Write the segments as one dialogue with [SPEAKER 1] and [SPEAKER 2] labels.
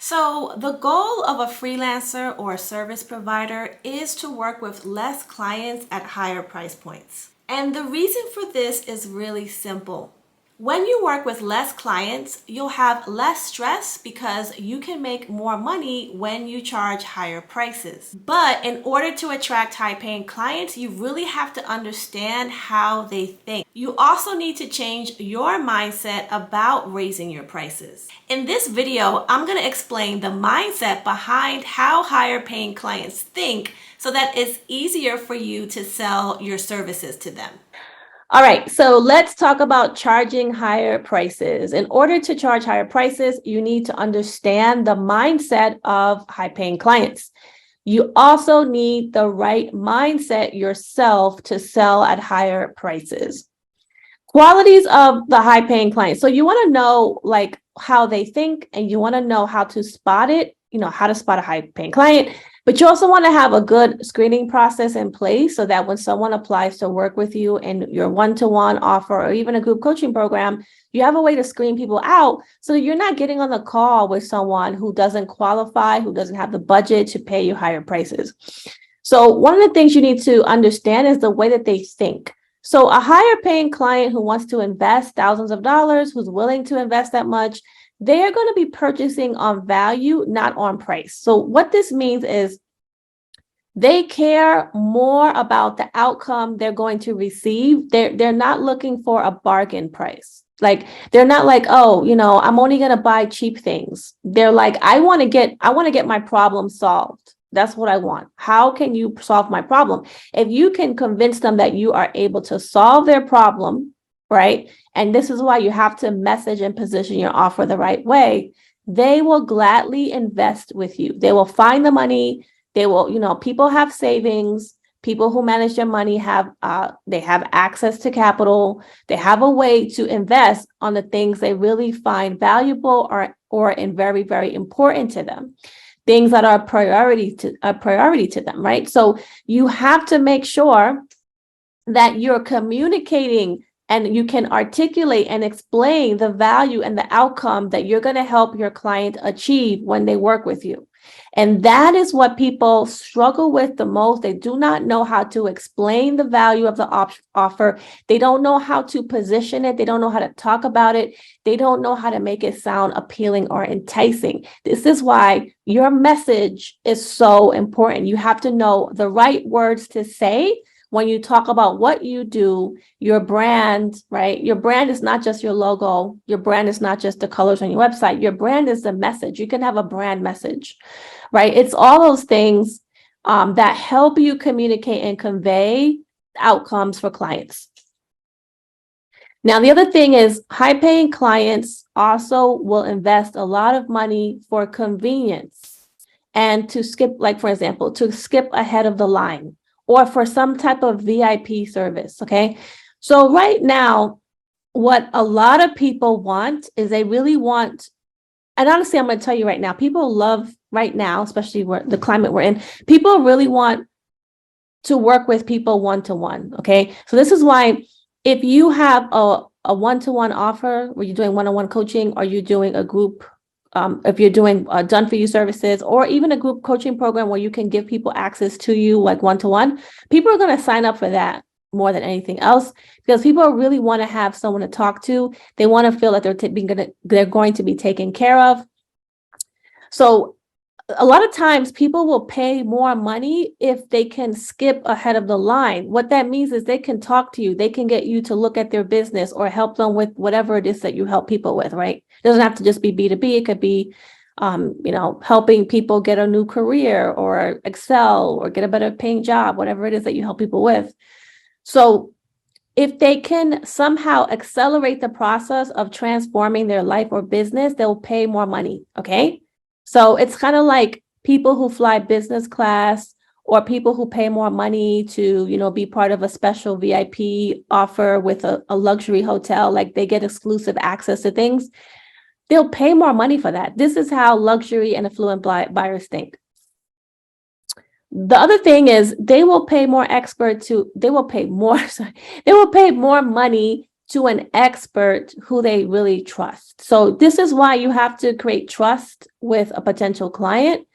[SPEAKER 1] So, the goal of a freelancer or a service provider is to work with less clients at higher price points. And the reason for this is really simple. When you work with less clients, you'll have less stress because you can make more money when you charge higher prices. But in order to attract high paying clients, you really have to understand how they think. You also need to change your mindset about raising your prices. In this video, I'm going to explain the mindset behind how higher paying clients think so that it's easier for you to sell your services to them. All right, so let's talk about charging higher prices. In order to charge higher prices, you need to understand the mindset of high-paying clients. You also need the right mindset yourself to sell at higher prices. Qualities of the high-paying client. So you want to know like how they think, and you want to know how to spot it, how to spot a high-paying client. But you also want to have a good screening process in place so that when someone applies to work with you in your one-to-one offer or even a group coaching program, you have a way to screen people out so that you're not getting on the call with someone who doesn't qualify, who doesn't have the budget to pay you higher prices. So one of the things you need to understand is the way that they think. So a higher paying client who wants to invest thousands of dollars, who's willing to invest that much, they are going to be purchasing on value, not on price. So what this means is they care more about the outcome they're going to receive. They're not looking for a bargain price. Like they're not like, oh, I'm only going to buy cheap things. They're like, I want to get my problem solved. That's what I want. How can you solve my problem? If you can convince them that you are able to solve their problem, right? And this is why you have to message and position your offer the right way. They will gladly invest with you. They will find the money. They will, people have savings. People who manage their money they have access to capital. They have a way to invest on the things they really find valuable or and very, very important to them. Things that are a priority to them, right? So you have to make sure that you're communicating and you can articulate and explain the value and the outcome that you're going to help your client achieve when they work with you. And that is what people struggle with the most. They do not know how to explain the value of the offer. They don't know how to position it. They don't know how to talk about it. They don't know how to make it sound appealing or enticing. This is why your message is so important. You have to know the right words to say when you talk about what you do, your brand, right? Your brand is not just your logo. Your brand is not just the colors on your website. Your brand is the message. You can have a brand message, right? It's all those things that help you communicate and convey outcomes for clients. Now, the other thing is high-paying clients also will invest a lot of money for convenience and to skip, like, for example, to skip ahead of the line, or for some type of VIP service, okay? So right now, what a lot of people want is they really want, and honestly, I'm going to tell you right now, people love right now, especially where the climate we're in, people really want to work with people one-to-one, okay? So this is why if you have a one-to-one offer where you're doing one-on-one coaching, or you're doing a group, if you're doing done for you services, or even a group coaching program where you can give people access to you like one-to-one, people are going to sign up for that more than anything else, because people really want to have someone to talk to. They want to feel that they're going to be taken care of. So a lot of times people will pay more money if they can skip ahead of the line. What that means is they can talk to you. They can get you to look at their business or help them with whatever it is that you help people with, right? It doesn't have to just be B2B. It could be, helping people get a new career or excel or get a better paying job, whatever it is that you help people with. So if they can somehow accelerate the process of transforming their life or business, they'll pay more money, okay? So it's kind of like people who fly business class, or people who pay more money to, be part of a special VIP offer with a luxury hotel, like they get exclusive access to things. They'll pay more money for that. This is how luxury and affluent buyers think. The other thing is they will pay more money to an expert who they really trust. So this is why you have to create trust with a potential client.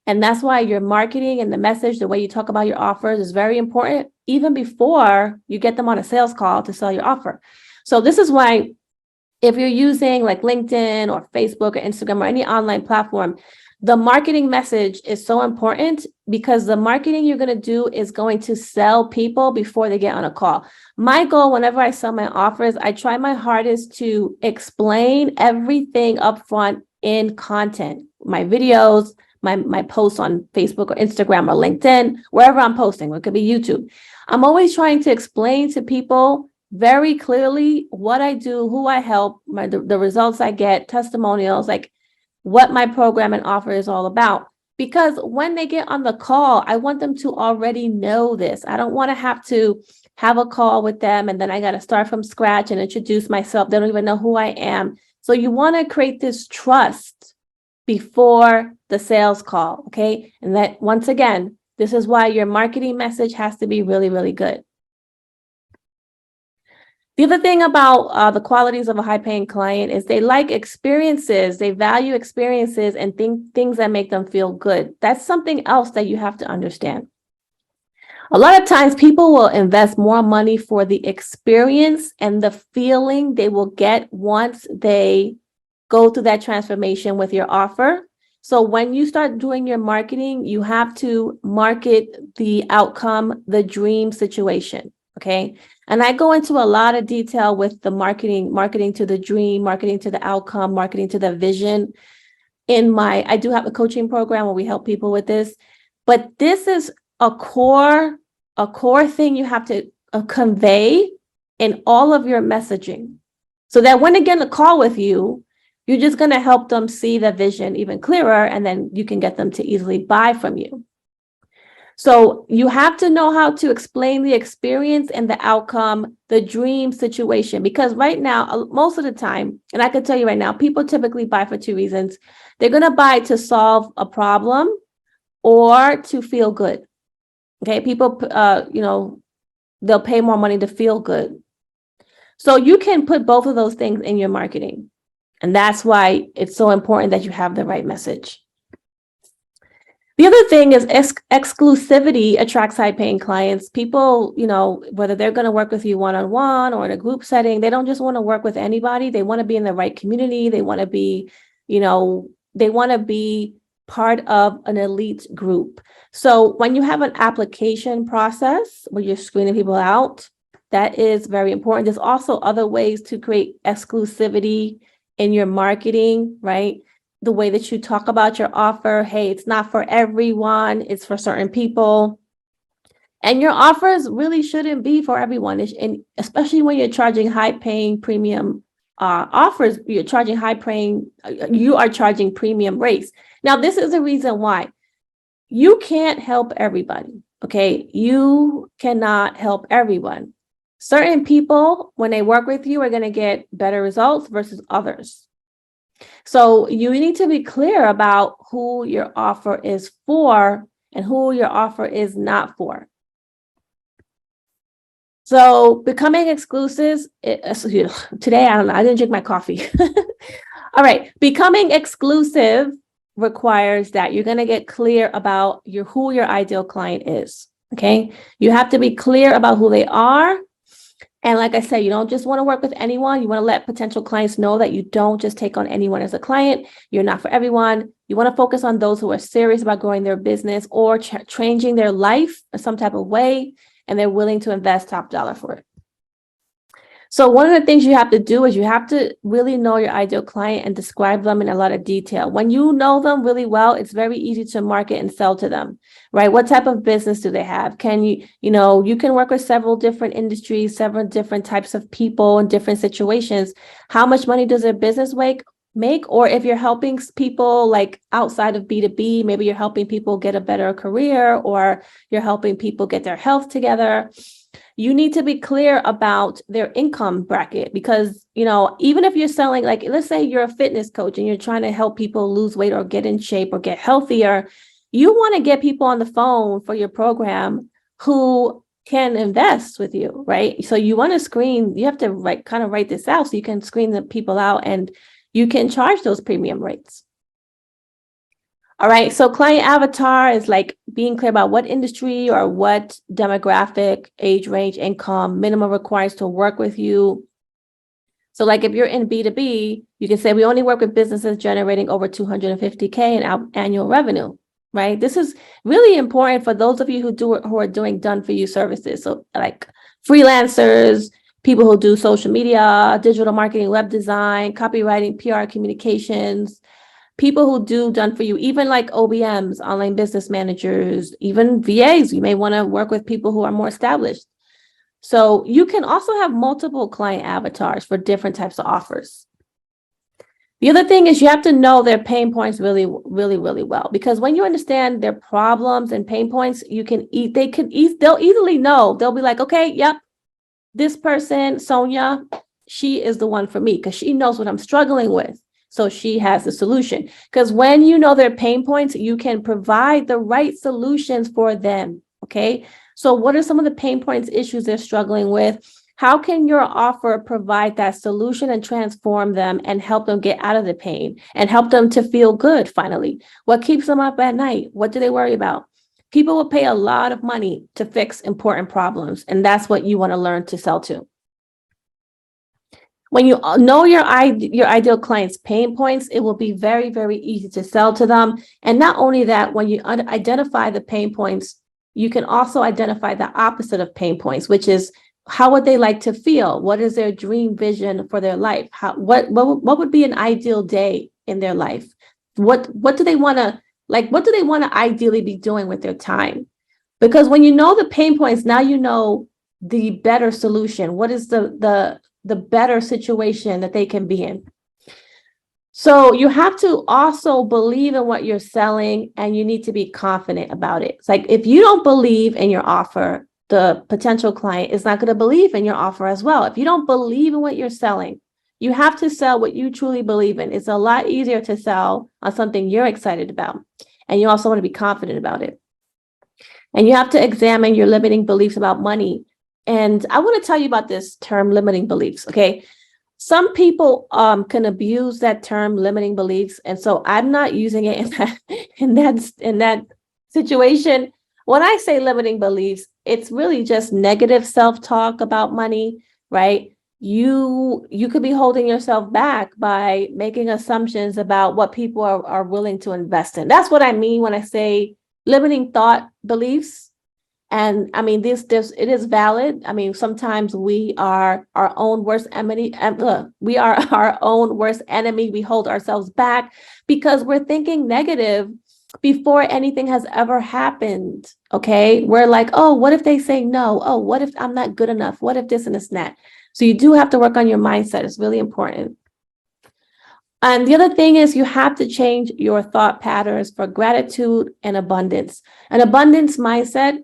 [SPEAKER 1] And that's why your marketing and the message, the way you talk about your offers is very important, even before you get them on a sales call to sell your offer. So this is why if you're using like LinkedIn or Facebook or Instagram or any online platform, the marketing message is so important because the marketing you're going to do is going to sell people before they get on a call. My goal, whenever I sell my offers, I try my hardest to explain everything up front in content, my videos, my posts on Facebook or Instagram or LinkedIn, wherever I'm posting, it could be YouTube. I'm always trying to explain to people very clearly what I do, who I help, the results I get, testimonials, like what my program and offer is all about. Because when they get on the call, I want them to already know this. I don't want to have a call with them and then I got to start from scratch and introduce myself. They don't even know who I am. So you want to create this trust before the sales call, okay? And that, once again, this is why your marketing message has to be really, really good. The other thing about the qualities of a high-paying client is they like experiences, they value experiences and things that make them feel good. That's something else that you have to understand. A lot of times people will invest more money for the experience and the feeling they will get once they go through that transformation with your offer. So when you start doing your marketing, you have to market the outcome, the dream situation, okay? And I go into a lot of detail with the marketing to the dream, marketing to the outcome, marketing to the vision. I do have a coaching program where we help people with this, but this is a core thing you have to convey in all of your messaging. So that when they get on a call with you, you're just going to help them see the vision even clearer, and then you can get them to easily buy from you. So you have to know how to explain the experience and the outcome, the dream situation, because right now, most of the time, and I can tell you right now, people typically buy for two reasons. They're going to buy to solve a problem or to feel good. Okay, people, they'll pay more money to feel good. So you can put both of those things in your marketing. And that's why it's so important that you have the right message. The other thing is exclusivity attracts high-paying clients. People, whether they're going to work with you one-on-one or in a group setting, they don't just want to work with anybody. They want to be in the right community. They want to be, they want to be part of an elite group. So when you have an application process where you're screening people out, that is very important. There's also other ways to create exclusivity in your marketing, right? The way that you talk about your offer. Hey, it's not for everyone, it's for certain people. And your offers really shouldn't be for everyone. And especially when you're charging high-paying premium offers, you are charging premium rates. Now, this is the reason why. You can't help everybody, okay? You cannot help everyone. Certain people, when they work with you, are going to get better results versus others. So you need to be clear about who your offer is for and who your offer is not for. So becoming exclusive, today, I didn't drink my coffee. All right, becoming exclusive requires that you're going to get clear about who your ideal client is, okay? You have to be clear about who they are. And like I said, you don't just want to work with anyone. You want to let potential clients know that you don't just take on anyone as a client. You're not for everyone. You want to focus on those who are serious about growing their business or changing their life in some type of way, and they're willing to invest top dollar for it. So one of the things you have to do is you have to really know your ideal client and describe them in a lot of detail. When you know them really well, it's very easy to market and sell to them, right? What type of business do they have? Can you can work with several different industries, several different types of people in different situations. How much money does their business make? Or if you're helping people like outside of B2B, maybe you're helping people get a better career, or you're helping people get their health together. You need to be clear about their income bracket, because, even if you're selling, like, let's say you're a fitness coach and you're trying to help people lose weight or get in shape or get healthier, you want to get people on the phone for your program who
[SPEAKER 2] can invest with you, right? So you want to screen, you have to write this out so you can screen the people out and you can charge those premium rates. All right. So client avatar is like being clear about what industry or what demographic, age range, income, minimum requires to work with you. So like if you're in B2B, you can say we only work with businesses generating over 250K in annual revenue, right? This is really important for those of you who are doing done for you services. So like freelancers, people who do social media, digital marketing, web design, copywriting, PR, communications, people who do done for you, even like OBMs, online business managers, even VAs. You may want to work with people who are more established. So you can also have multiple client avatars for different types of offers. The other thing is you have to know their pain points really, really, really well, because when you understand their problems and pain points, they'll easily know. They'll be like, okay, yep, this person, Sonia, she is the one for me because she knows what I'm struggling with. So she has the solution. Because when you know their pain points, you can provide the right solutions for them. Okay. So what are some of the pain points, issues they're struggling with? How can your offer provide that solution and transform them and help them get out of the pain and help them to feel good finally? What keeps them up at night? What do they worry about? People will pay a lot of money to fix important problems, and that's what you want to learn to sell to. When you know your ideal client's pain points, it will be very, very easy to sell to them. And not only that, when you identify the pain points, you can also identify the opposite of pain points, which is how would they like to feel? What is their dream vision for their life? What would be an ideal day in their life? What do they want to what do they want to ideally be doing with their time? Because when you know the pain points, now you know the better solution. What is the better situation that they can be in? So you have to also believe in what you're selling, and you need to be confident about it. It's like if you don't believe in your offer, the potential client is not going to believe in your offer as well. If you don't believe in what you're selling, you have to sell what you truly believe in. It's a lot easier to sell on something you're excited about, and you also want to be confident about it. And you have to examine your limiting beliefs about money. And I want to tell you about this term, limiting beliefs. Okay. Some people can abuse that term, limiting beliefs. And so I'm not using it in that situation. When I say limiting beliefs, it's really just negative self-talk about money, right? You could be holding yourself back by making assumptions about what people are willing to invest in. That's what I mean when I say limiting thought beliefs. And I mean, it is valid. I mean, sometimes we are our own worst enemy. We are our own worst enemy. We hold ourselves back because we're thinking negative before anything has ever happened. Okay. We're like, oh, what if they say no? Oh, what if I'm not good enough? What if this and this and that? So you do have to work on your mindset. It's really important. And the other thing is you have to change your thought patterns for gratitude and abundance. An abundance mindset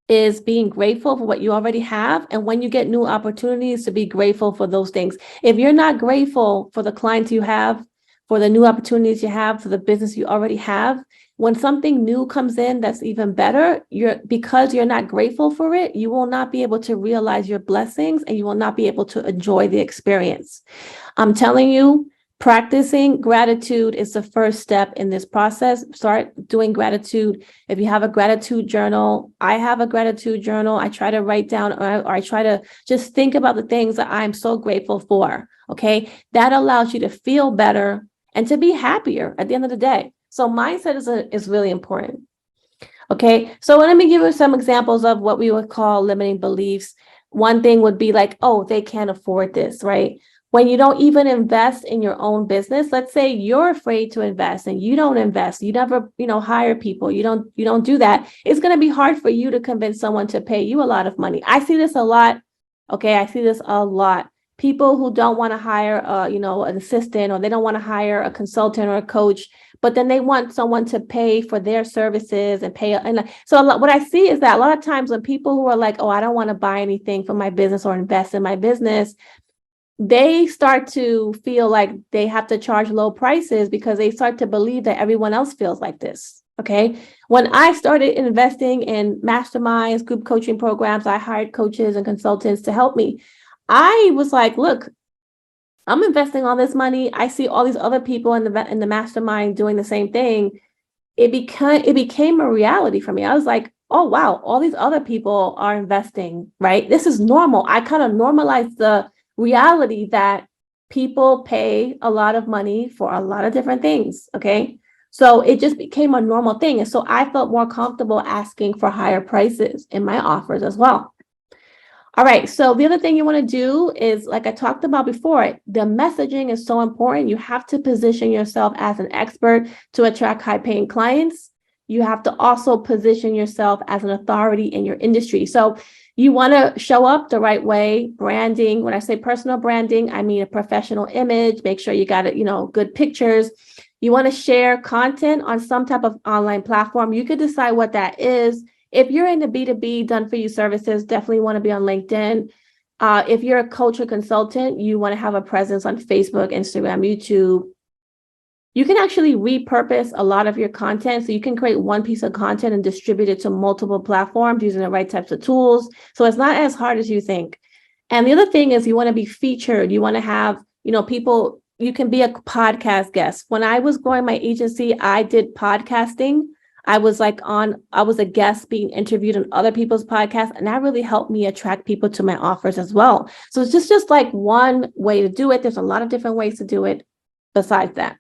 [SPEAKER 2] is being grateful for what you already have. And when you get new opportunities, to be grateful for those things. If you're not grateful for the clients you have, for the new opportunities you have, for the business you already have, when something new comes in that's even better, because you're not grateful for it, you will not be able to realize your blessings and you will not be able to enjoy the experience. I'm telling you, practicing gratitude is the first step in this process. Start doing gratitude. If you have a gratitude journal, I have a gratitude journal. I try to write down, or I try to just think about the things that I'm so grateful for. Okay. That allows you to feel better and to be happier at the end of the day. So mindset is really important. Okay. So let me give you some examples of what we would call limiting beliefs. One thing would be like, oh, they can't afford this, right? When you don't even invest in your own business, let's say you're afraid to invest and you don't invest, you never, hire people, you don't do that. It's going to be hard for you to convince someone to pay you a lot of money. I see this a lot. Okay. I see this a lot. People who don't want to hire, an assistant, or they don't want to hire a consultant or a coach, but then they want someone to pay for their services and pay. And so what I see is that a lot of times when people who are like, oh, I don't want to buy anything for my business or invest in my business, they start to feel like they have to charge low prices because they start to believe that everyone else feels like this. Okay. When I started investing in masterminds, group coaching programs, I hired coaches and consultants to help me. I was like, look, I'm investing all this money. I see all these other people in the mastermind doing the same thing. It became a reality for me. I was like, oh wow, all these other people are investing, right? This is normal. I kind of normalized the reality that people pay a lot of money for a lot of different things. Okay. So it just became a normal thing. And so I felt more comfortable asking for higher prices in my offers as well. All right. So the other thing you want to do is, like I talked about before, the messaging is so important. You have to position yourself as an expert to attract high paying clients. You have to also position yourself as an authority in your industry. So you want to show up the right way. Branding, when I say personal branding, I mean a professional image. Make sure you got it, good pictures. You want to share content on some type of online platform. You could decide what that is. If you're in the B2B done for you services, definitely want to be on LinkedIn. If you're a coach or consultant, you want to have a presence on Facebook, Instagram, YouTube. You can actually repurpose a lot of your content. So you can create one piece of content and distribute it to multiple platforms using the right types of tools. So it's not as hard as you think. And the other thing is you want to be featured. You want to have, people, you can be a podcast guest. When I was growing my agency, I did podcasting. I was a guest being interviewed on other people's podcasts, and that really helped me attract people to my offers as well. So it's just like one way to do it. There's a lot of different ways to do it besides that.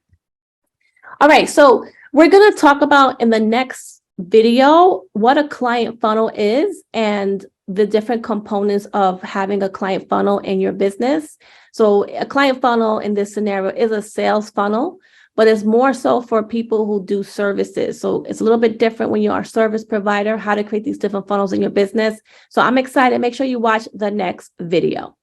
[SPEAKER 2] All right, so we're going to talk about in the next video what a client funnel is and the different components of having a client funnel in your business. So a client funnel in this scenario is a sales funnel, but it's more so for people who do services. So it's a little bit different when you are a service provider, how to create these different funnels in your business. So I'm excited. Make sure you watch the next video.